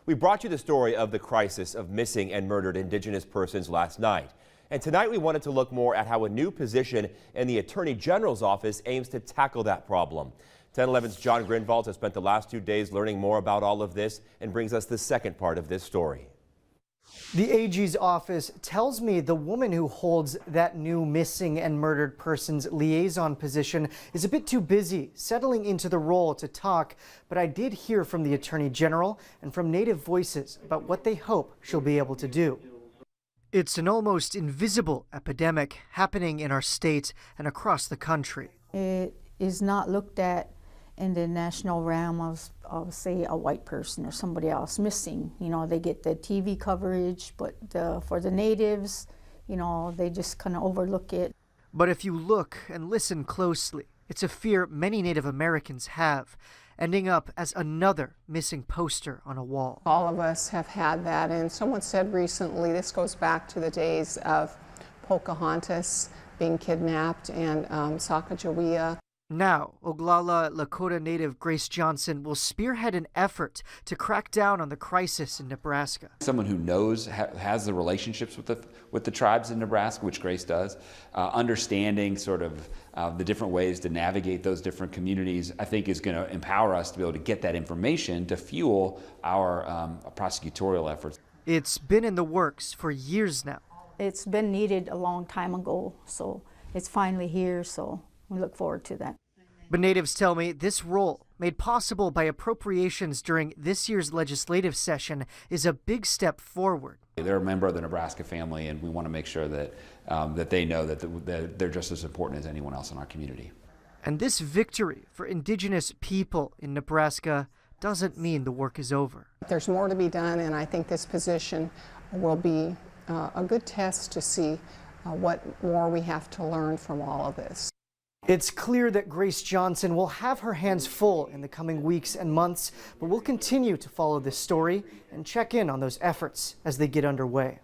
We brought you the story of the crisis of missing and murdered Indigenous persons last night. And tonight we wanted to look more at how a new position in the Attorney General's office aims to tackle that problem. 1011's John Grinvald has spent the last 2 days learning more about all of this and brings us the second part of this story. The AG's office tells me the woman who holds that new missing and murdered persons liaison position is a bit too busy settling into the role to talk, but I did hear from the Attorney General and from Native voices about what they hope she'll be able to do. It's an almost invisible epidemic happening in our state and across the country. It is not looked at in the national realm of say, a white person or somebody else missing. You know, they get the TV coverage, but for the natives, you know, they just kind of overlook it. But if you look and listen closely, it's a fear many Native Americans have, ending up as another missing poster on a wall. All of us have had that, and someone said recently, this goes back to the days of Pocahontas being kidnapped and Sacagawea. Now, Oglala Lakota native Grace Johnson will spearhead an effort to crack down on the crisis in Nebraska. Someone who knows, has the relationships with the tribes in Nebraska, which Grace does, understanding sort of the different ways to navigate those different communities, I think is going to empower us to be able to get that information to fuel our prosecutorial efforts. It's been in the works for years now. It's been needed a long time ago, so it's finally here, so we look forward to that. But natives tell me this role, made possible by appropriations during this year's legislative session, is a big step forward. They're a member of the Nebraska family, and we want to make sure that, that they know that they're just as important as anyone else in our community. And this victory for Indigenous people in Nebraska doesn't mean the work is over. There's more to be done, and I think this position will be a good test to see what more we have to learn from all of this. It's clear that Grace Johnson will have her hands full in the coming weeks and months, but we'll continue to follow this story and check in on those efforts as they get underway.